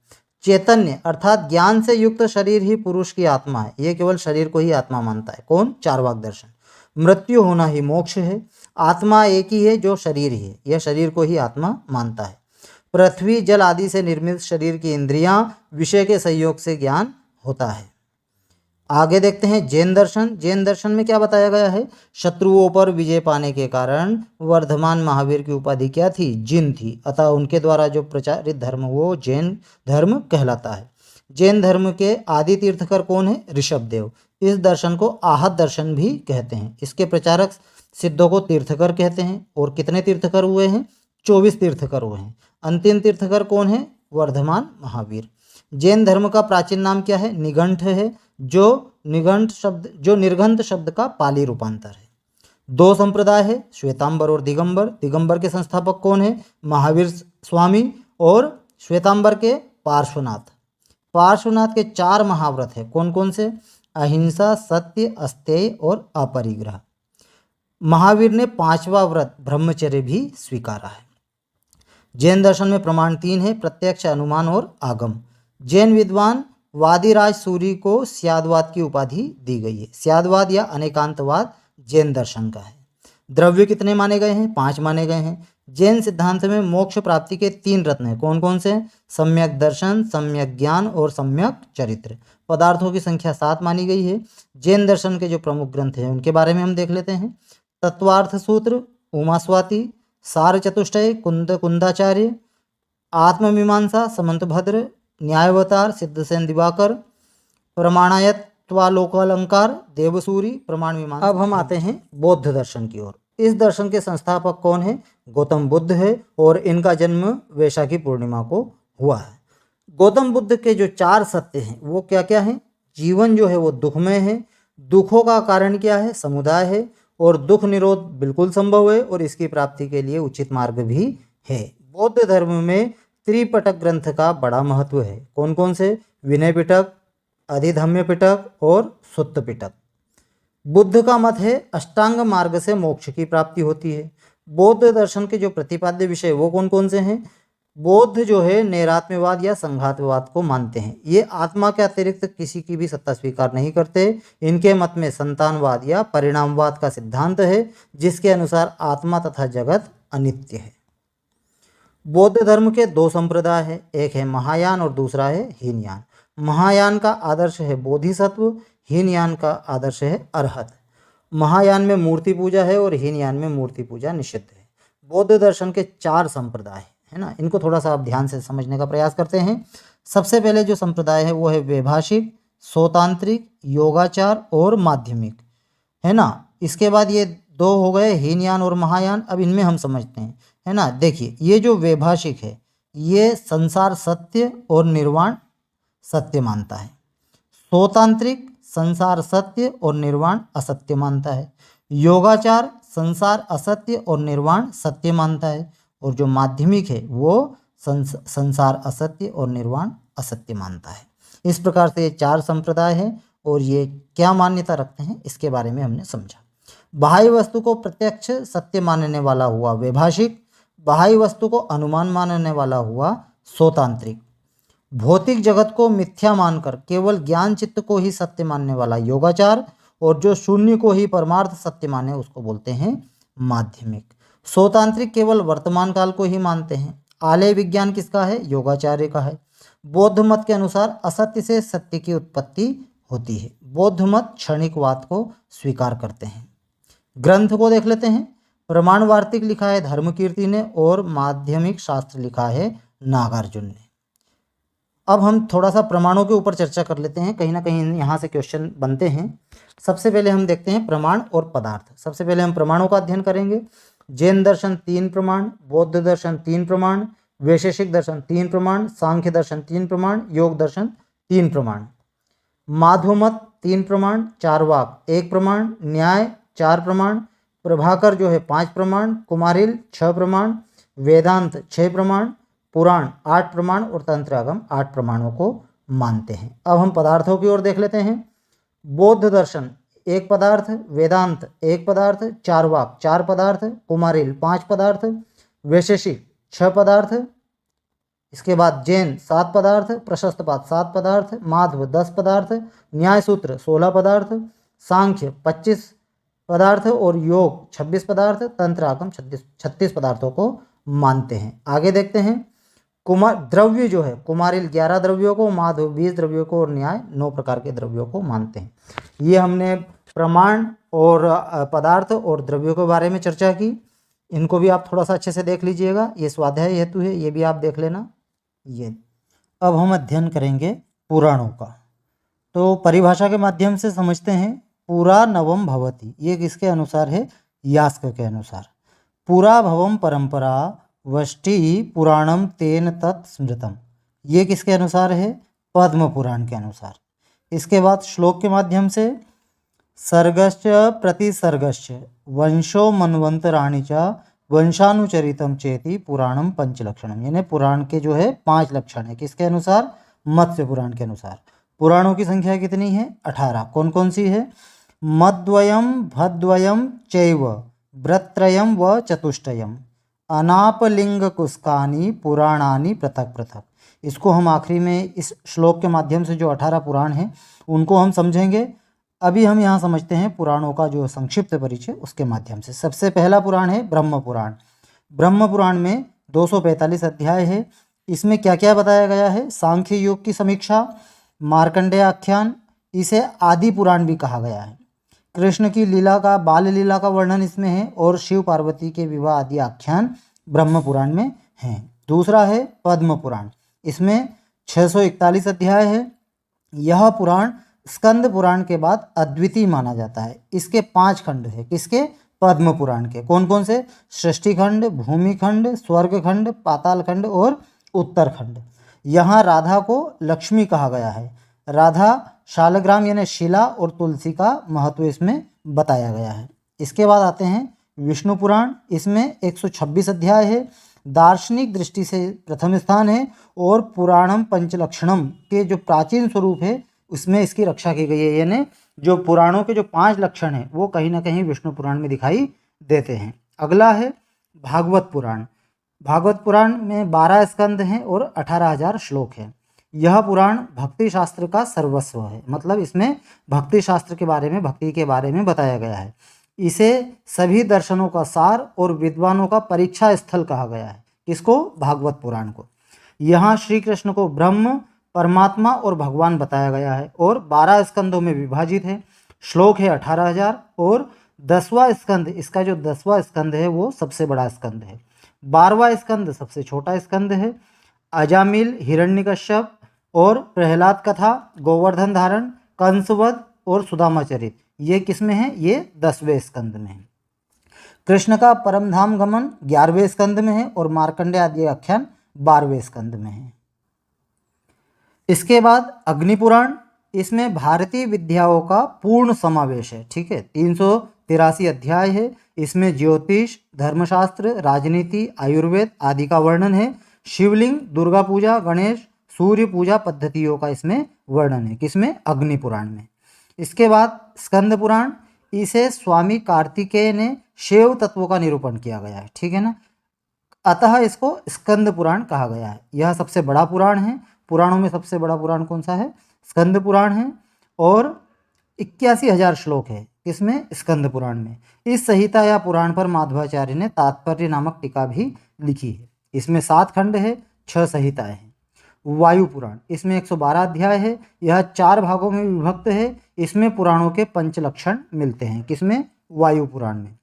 चैतन्य अर्थात ज्ञान से युक्त शरीर ही पुरुष की आत्मा है। ये केवल शरीर को ही आत्मा मानता है। कौन? चारवाक दर्शन। मृत्यु होना ही मोक्ष है। आत्मा एक ही है जो शरीर ही है। यह शरीर को ही आत्मा मानता है। पृथ्वी, जल आदि से निर्मित शरीर की इंद्रियां, विषय के संयोग से ज्ञान होता है। आगे देखते हैं जैन दर्शन। जैन दर्शन में क्या बताया गया है? शत्रुओं पर विजय पाने के कारण वर्धमान महावीर की उपाधि क्या थी? जिन थी। अतः उनके द्वारा जो प्रचारित धर्म वो जैन धर्म कहलाता है। जैन धर्म के आदि तीर्थकर कौन है? ऋषभदेव। इस दर्शन को आहत दर्शन भी कहते हैं। इसके प्रचारक सिद्धों को तीर्थकर कहते हैं। और कितने तीर्थकर हुए हैं? 24 तीर्थकर हुए हैं। अंतिम तीर्थकर कौन है? वर्धमान महावीर। जैन धर्म का प्राचीन नाम क्या है? निघंट है, जो निर्घंट शब्द का पाली रूपांतर है। 2 संप्रदाय है, श्वेतांबर और दिगंबर। दिगंबर के संस्थापक कौन है? महावीर स्वामी। और श्वेतांबर के पार्श्वनाथ। पार्श्वनाथ के 4 महाव्रत है। कौन कौन से? अहिंसा, सत्य, अस्तेय और अपरिग्रह। महावीर ने 5वां व्रत ब्रह्मचर्य भी स्वीकारा है। जैन दर्शन में प्रमाण 3 है, प्रत्यक्ष, अनुमान और आगम। जैन विद्वान वादिराज सूरी को स्यादवाद की उपाधि दी गई है। स्यादवाद या अनेकांतवाद जैन दर्शन का है। द्रव्य कितने माने गए हैं? 5 माने गए हैं। जैन सिद्धांत में मोक्ष प्राप्ति के 3 रत्न हैं। कौन कौन से? सम्यक दर्शन, सम्यक ज्ञान और सम्यक चरित्र। पदार्थों की संख्या 7 मानी गई है। जैन दर्शन के जो प्रमुख ग्रंथ हैं उनके बारे में हम देख लेते हैं। तत्वार्थ सूत्र, उमास्वाति, सार चतुष्टय, कुंदाचार्य, आत्ममीमांसा, समंतभद्र, न्यायावतार, सिद्धसेन दिवाकर, प्रमाणायत्वालोकालंकार, देवसूरी, प्रमाण मीमांसा। अब हम आते हैं बौद्ध दर्शन की ओर। इस दर्शन के संस्थापक कौन है? गौतम बुद्ध है। और इनका जन्म वैशाखी पूर्णिमा को हुआ है। गौतम बुद्ध के जो 4 सत्य हैं वो क्या क्या हैं? जीवन जो है वो दुखमय है। दुखों का कारण क्या है? समुदाय है। और दुख निरोध बिल्कुल संभव है और इसकी प्राप्ति के लिए उचित मार्ग भी है। बौद्ध धर्म में त्रिपिटक ग्रंथ का बड़ा महत्व है। कौन कौन से? विनय पिटक, अधिधम्य पिटक और सुत्त पिटक। बुद्ध का मत है अष्टांग मार्ग से मोक्ष की प्राप्ति होती है। बौद्ध दर्शन के जो प्रतिपाद्य विषय वो कौन कौन से हैं? बौद्ध जो है नैरात्म्यवाद या संघातवाद को मानते हैं। ये आत्मा के अतिरिक्त किसी की भी सत्ता स्वीकार नहीं करते। इनके मत में संतानवाद या परिणामवाद का सिद्धांत है, जिसके अनुसार आत्मा तथा जगत अनित्य है। बौद्ध धर्म के 2 संप्रदाय है, एक है महायान और दूसरा है हीनयान। महायान का आदर्श है बोधिसत्व, हीनयान का आदर्श है अरहत। महायान में मूर्ति पूजा है और हीनयान में मूर्ति पूजा निषिद्ध है। बौद्ध दर्शन के 4 संप्रदाय है ना, इनको थोड़ा सा आप ध्यान से समझने का प्रयास करते हैं। सबसे पहले जो संप्रदाय है वो है वैभाषिक, सौतांत्रिक, योगाचार और माध्यमिक, है ना। इसके बाद ये 2 हो गए हीनयान और महायान। अब इनमें हम समझते हैं, है ना। देखिए ये जो वैभाषिक है ये संसार सत्य और निर्वाण सत्य मानता है। सौतांत्रिक संसार सत्य और निर्वाण असत्य मानता है। योगाचार संसार असत्य और निर्वाण सत्य मानता है। और जो माध्यमिक है वो संसार असत्य और निर्वाण असत्य मानता है। इस प्रकार से ये 4 संप्रदाय हैं और ये क्या मान्यता रखते हैं इसके बारे में हमने समझा। बाह्य वस्तु को प्रत्यक्ष सत्य मानने वाला हुआ वैभाषिक, बाह्य वस्तु को अनुमान मानने वाला हुआ सौतांत्रिक, भौतिक जगत को मिथ्या मानकर केवल ज्ञान चित्त को ही सत्य मानने वाला योगाचार, और जो शून्य को ही परमार्थ सत्य माने उसको बोलते हैं माध्यमिक। सौतांत्रिक केवल वर्तमान काल को ही मानते हैं। आलय विज्ञान किसका है? योगाचार्य का है। बौद्ध मत के अनुसार असत्य से सत्य की उत्पत्ति होती है। बौद्ध मत क्षणिकवाद को स्वीकार करते हैं। ग्रंथ को देख लेते हैं। प्रमाण वार्तिक लिखा है धर्मकीर्ति ने और माध्यमिक शास्त्र लिखा है नागार्जुन ने। अब हम थोड़ा सा प्रमाणों के ऊपर चर्चा कर लेते हैं, कहीं ना कहीं यहाँ से क्वेश्चन बनते हैं। सबसे पहले हम देखते हैं प्रमाण और पदार्थ। सबसे पहले हम प्रमाणों का अध्ययन करेंगे। जैन दर्शन 3 प्रमाण, बौद्ध दर्शन 3 प्रमाण, वैशेषिक दर्शन 3 प्रमाण, सांख्य दर्शन 3 प्रमाण, योग दर्शन 3 प्रमाण। माधवमत 3 प्रमाण, चारवाक 1 प्रमाण, न्याय 4 प्रमाण, प्रभाकर जो है 5 प्रमाण, कुमारिल 6 प्रमाण, वेदांत 6 प्रमाण, पुराण 8 प्रमाण और तंत्र आगम 8 प्रमाणों को मानते हैं। अब हम पदार्थों की ओर देख लेते हैं। बौद्ध दर्शन 1 पदार्थ, वेदांत 1 पदार्थ, चारवाक 4 पदार्थ, कुमारिल 5 पदार्थ, वैशेषिक 6 पदार्थ, इसके बाद जैन 7 पदार्थ, प्रशस्तपाद 7 पदार्थ, माध्व 10 पदार्थ, न्याय सूत्र 16 पदार्थ, सांख्य 25 पदार्थ और योग 26 पदार्थ, तंत्र आगम 36 पदार्थों को मानते हैं। आगे देखते हैं। द्रव्य जो है, कुमारिल 11 द्रव्यों को, माधव 20 द्रव्यों को और न्याय 9 प्रकार के द्रव्यों को मानते हैं। ये हमने प्रमाण और पदार्थ और द्रव्यों के बारे में चर्चा की। इनको भी आप थोड़ा सा अच्छे से देख लीजिएगा, ये स्वाध्याय हेतु है, ये भी आप देख लेना। ये अब हम अध्ययन करेंगे पुराणों का। तो परिभाषा के माध्यम से समझते हैं। पुरा नवम भवति, ये किसके अनुसार है? यास्क के अनुसार। पुरा भवम परंपरा वष्टि पुराणम तेन तत्स्मृतम, ये किसके अनुसार है? पद्म पुराण के अनुसार। इसके बाद श्लोक के माध्यम से सर्गश्च प्रतिसर्गश्च वंशो मन्वंतराणि च वंशानुचरितम चेति पुराणम पंचलक्षणम, यानी पुराण के जो है 5 लक्षण है। किसके अनुसार? मत्स्य पुराण के अनुसार। पुराणों की संख्या कितनी है? 18। कौन कौन सी है? मद्वयम भद्वयम चैव व्रत्रयम व चतुष्टयम अनापलिंग कुस्कानी पुराणानि पृथक पृथक। इसको हम आखिरी में इस श्लोक के माध्यम से जो 18 पुराण हैं उनको हम समझेंगे। अभी हम यहाँ समझते हैं पुराणों का जो संक्षिप्त परिचय उसके माध्यम से। सबसे पहला पुराण है ब्रह्म पुराण। ब्रह्म पुराण में 245 अध्याय है। इसमें क्या क्या बताया गया है? सांख्य योग की समीक्षा, मार्कंडेय आख्यान, इसे आदि पुराण भी कहा गया है। कृष्ण की लीला का, बाल लीला का वर्णन इसमें है और शिव पार्वती के विवाह आदि आख्यान ब्रह्म पुराण में हैं। दूसरा है पद्म पुराण। इसमें 641 अध्याय है। यह पुराण स्कंद पुराण के बाद अद्वितीय माना जाता है। इसके 5 खंड है। किसके? पद्म पुराण के। कौन कौन से? सृष्टि खंड, भूमि खंड, स्वर्ग खंड, पाताल खंड और उत्तर खंड। यहाँ राधा को लक्ष्मी कहा गया है। राधा शालग्राम यानी शिला और तुलसी का महत्व इसमें बताया गया है। इसके बाद आते हैं विष्णु पुराण। इसमें 126 अध्याय है। दार्शनिक दृष्टि से प्रथम स्थान है और पुराणम पंचलक्षणम के जो प्राचीन स्वरूप है उसमें इसकी रक्षा की गई है। यानी जो पुराणों के जो 5 लक्षण हैं वो कहीं ना कहीं विष्णु पुराण में दिखाई देते हैं। अगला है भागवत पुराण। भागवत पुराण में 12 स्कंद हैं और 18,000 श्लोक हैं। यह पुराण भक्ति शास्त्र का सर्वस्व है। मतलब इसमें भक्ति शास्त्र के बारे में, भक्ति के बारे में बताया गया है। इसे सभी दर्शनों का सार और विद्वानों का परीक्षा स्थल कहा गया है। किसको? भागवत पुराण को। यहाँ श्री कृष्ण को ब्रह्म, परमात्मा और भगवान बताया गया है और 12 स्कंदों में विभाजित है। श्लोक है 18,000 और 10वां स्कंद, इसका जो 10वां स्कंद है वो सबसे बड़ा स्कंद है। 12वां स्कंद सबसे छोटा स्कंद है। अजामिल, हिरण्यकश्यप और प्रहलाद कथा, गोवर्धन धारण, कंसवध और सुदामा चरित, ये किस में है? ये 10वें स्कंद में है। कृष्ण का परमधाम गमन 11वें स्कंद में है और मार्कंडेय आदि आख्यान 12वें स्कंद में है। इसके बाद अग्नि पुराण। इसमें भारतीय विद्याओं का पूर्ण समावेश है। ठीक है, 383 अध्याय है। इसमें ज्योतिष, धर्मशास्त्र, राजनीति, आयुर्वेद आदि का वर्णन है। शिवलिंग, दुर्गा पूजा, गणेश, सूर्य पूजा पद्धतियों का इसमें वर्णन है। किसमें? अग्नि पुराण में। इसके बाद स्कंद पुराण। इसे स्वामी कार्तिकेय ने शिव तत्वों का निरूपण किया गया है। ठीक है ना, अतः इसको स्कंद पुराण कहा गया है। यह सबसे बड़ा पुराण है। पुराणों में सबसे बड़ा पुराण कौन सा है? स्कंद पुराण है और 81,000 श्लोक है। किसमें? स्कंद पुराण में। इस संहिता या पुराण पर माधवाचार्य ने तात्पर्य नामक टीका भी लिखी है। इसमें 7 खंड है, 6 संहिताएं हैं। वायु पुराण। इसमें 112 अध्याय है। यह 4 भागों में विभक्त है। इसमें पुराणों के पंचलक्षण मिलते हैं। किसमें? वायु पुराण में।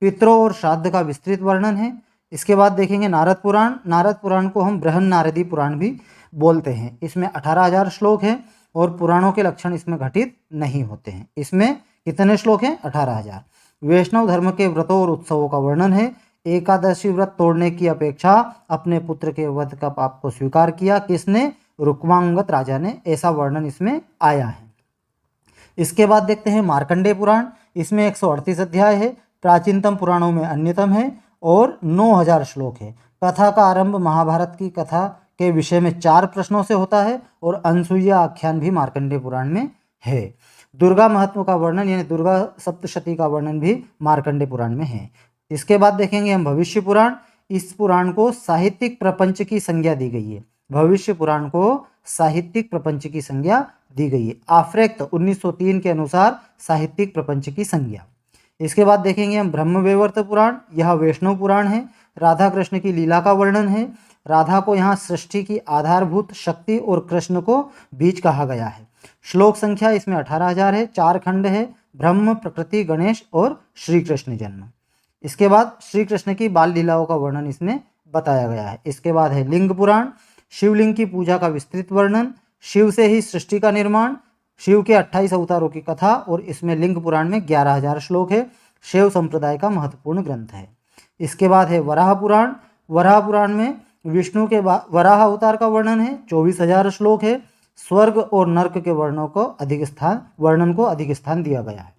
पितरों और श्राद्ध का विस्तृत वर्णन है। इसके बाद देखेंगे नारद पुराण। नारद पुराण को हम बृहन नारदी पुराण भी बोलते हैं। इसमें 18,000 श्लोक हैं और पुराणों के लक्षण इसमें घटित नहीं होते हैं। इसमें कितने श्लोक हैं? 18,000। वैष्णव धर्म के व्रतों और उत्सवों का वर्णन है। एकादशी व्रत तोड़ने की अपेक्षा अपने पुत्र के वध का पाप को स्वीकार किया। किसने? रुक्मांगद राजा ने। ऐसा वर्णन इसमें आया है। इसके बाद देखते हैं मार्कंडेय पुराण। इसमें 138 अध्याय है, प्राचीनतम पुराणों में अन्यतम है और 9000 श्लोक है। कथा का आरंभ महाभारत की कथा के विषय में 4 प्रश्नों से होता है और अनसुईया आख्यान भी मार्कंडेय पुराण में है। दुर्गा महत्व का वर्णन यानी दुर्गा सप्तशती का वर्णन भी मार्कंडेय पुराण में है। इसके बाद देखेंगे हम भविष्य पुराण। इस पुराण को साहित्यिक प्रपंच की संज्ञा दी गई है। भविष्य पुराण को साहित्यिक प्रपंच की संज्ञा दी गई है। आफ्रेक्त 1903 के अनुसार साहित्यिक प्रपंच की संज्ञा। इसके बाद देखेंगे हम ब्रह्मवैवर्त पुराण। यह वैष्णव पुराण है। राधा कृष्ण की लीला का वर्णन है। राधा को यहाँ सृष्टि की आधारभूत शक्ति और कृष्ण को बीज कहा गया है। श्लोक संख्या इसमें 18,000 है। 4 खंड है, ब्रह्म, प्रकृति, गणेश और श्री कृष्ण जन्म। इसके बाद श्री कृष्ण की बाल लीलाओं का वर्णन इसमें बताया गया है। इसके बाद है लिंग पुराण। शिवलिंग की पूजा का विस्तृत वर्णन, शिव से ही सृष्टि का निर्माण, शिव के 28 अवतारों की कथा और इसमें लिंग पुराण में 11,000 श्लोक है। शैव संप्रदाय का महत्वपूर्ण ग्रंथ है। इसके बाद है वराह पुराण। वराह पुराण में विष्णु के वराह अवतार का वर्णन है। 24,000 श्लोक है। स्वर्ग और नर्क के वर्णन को अधिक स्थान दिया गया है।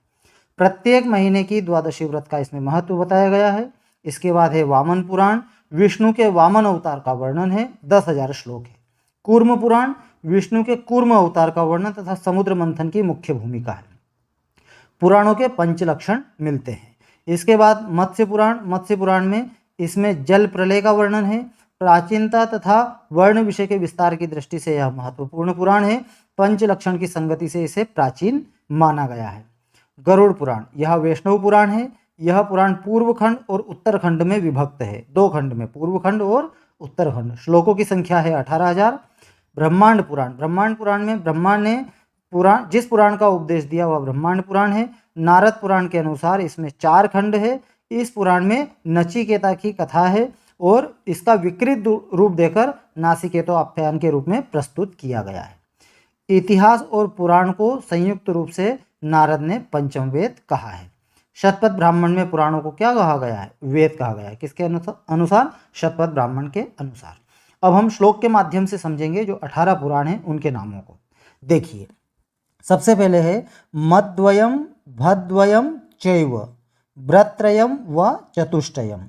प्रत्येक महीने की द्वादशी व्रत का इसमें महत्व बताया गया है। इसके बाद है वामन पुराण। विष्णु के वामन अवतार का वर्णन है। 10,000 श्लोक है। कूर्म पुराण विष्णु के कूर्म अवतार का वर्णन तथा समुद्र मंथन की मुख्य भूमिका है। पुराणों के पंचलक्षण मिलते हैं। इसके बाद मत्स्य पुराण। मत्स्य पुराण में इसमें जल प्रलय का वर्णन है। प्राचीनता तथा वर्ण विषय के विस्तार की दृष्टि से यह महत्वपूर्ण पुराण है। पंचलक्षण की संगति से इसे प्राचीन माना गया है। गरुड़ पुराण यह वैष्णव पुराण है। यह पुराण पूर्व खंड और उत्तरखंड में विभक्त है। 2 खंड में, पूर्व खंड और उत्तरखंड। श्लोकों की संख्या है 18,000। ब्रह्मांड पुराण। ब्रह्मांड पुराण में ब्रह्मा ने जिस पुराण का उपदेश दिया वह ब्रह्मांड पुराण है। नारद पुराण के अनुसार इसमें 4 खंड है। इस पुराण में नचिकेता की कथा है और इसका विकृत रूप देकर नासिकेतो आख्यान के रूप में प्रस्तुत किया गया है। इतिहास और पुराण को संयुक्त रूप से नारद ने पंचम वेद कहा है। शतपथ ब्राह्मण में पुराणों को क्या कहा गया है? वेद कहा गया है। किसके अनुसार? शतपथ ब्राह्मण के अनुसार। अब हम श्लोक के माध्यम से समझेंगे जो 18 पुराण हैं उनके नामों को। देखिए, सबसे पहले है मद्वयम, भद्वयम चैव, व्रत्रयम व चतुष्टयम,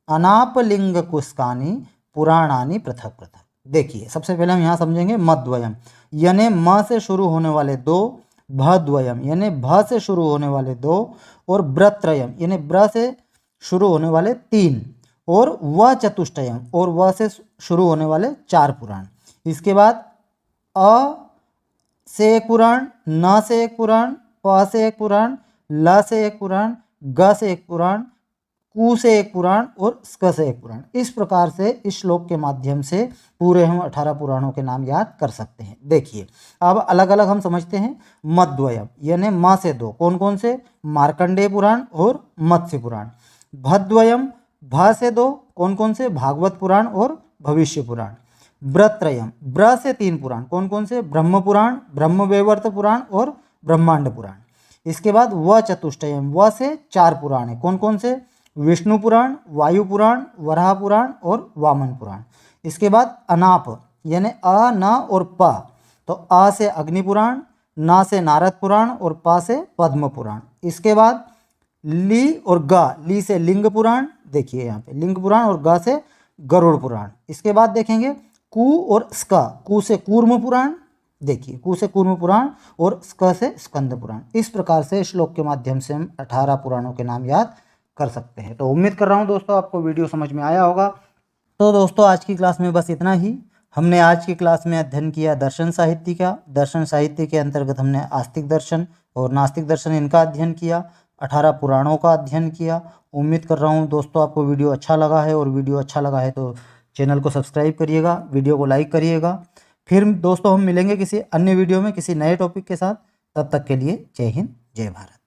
अनापलिंग कुस्कानी पुराणानि पृथक पृथक। देखिए, सबसे पहले हम यहाँ समझेंगे मद्वयम यानी म से शुरू होने वाले 2, भद्वयम यानी भ से शुरू होने वाले 2 और व्रत्रयम यानी ब्र से शुरू होने वाले 3 और व चतुष्टयम और व से शुरू होने वाले 4 पुराण। इसके बाद अ से एक पुराण, न से एक पुराण, प से एक पुराण, ल से एक पुराण, ग से एक पुराण, कु से एक पुराण और स्क से एक पुराण। इस प्रकार से इस श्लोक के माध्यम से पूरे हम 18 पुराणों के नाम याद कर सकते हैं। देखिए, अब अलग अलग हम समझते हैं। मद्वयम यानी म से 2, कौन कौन से? मार्कंडेय पुराण और मत्स्य पुराण। भद्वयम भ से 2, कौन कौन से? भागवत पुराण और भविष्य पुराण। व्रत्रयम ब्र से 3 पुराण, कौन कौन से? ब्रह्म पुराण, ब्रह्मवैवर्त पुराण और ब्रह्मांड पुराण। इसके बाद व चतुष्टयम व से 4 पुराण है, कौन कौन से? विष्णु पुराण, वायु पुराण, वराह पुराण और वामन पुराण। इसके बाद अनाप यानी अ, न और प, तो अ से अग्नि पुराण, न से नारद पुराण और प से पद्म पुराण। इसके बाद ली और ग, ली से लिंग पुराण, देखिए यहाँ पे लिंग पुराण और ग से गरुड़ पुराण। इसके बाद देखेंगे कु और स्क, कु से कूर्म पुराण, देखिए कु से कूर्म पुराण और स्क से स्कंद पुराण। इस प्रकार से श्लोक के माध्यम से हम 18 पुराणों के नाम याद कर सकते हैं। तो उम्मीद कर रहा हूँ दोस्तों आपको वीडियो समझ में आया होगा। तो दोस्तों आज की क्लास में बस इतना ही। हमने आज की क्लास में अध्ययन किया दर्शन साहित्य का। दर्शन साहित्य के अंतर्गत हमने आस्तिक दर्शन और नास्तिक दर्शन इनका अध्ययन किया, 18 पुराणों का अध्ययन किया। उम्मीद कर रहा हूँ दोस्तों आपको वीडियो अच्छा लगा है, और वीडियो अच्छा लगा है तो चैनल को सब्सक्राइब करिएगा, वीडियो को लाइक करिएगा। फिर दोस्तों हम मिलेंगे किसी अन्य वीडियो में किसी नए टॉपिक के साथ। तब तक के लिए जय हिंद, जय भारत।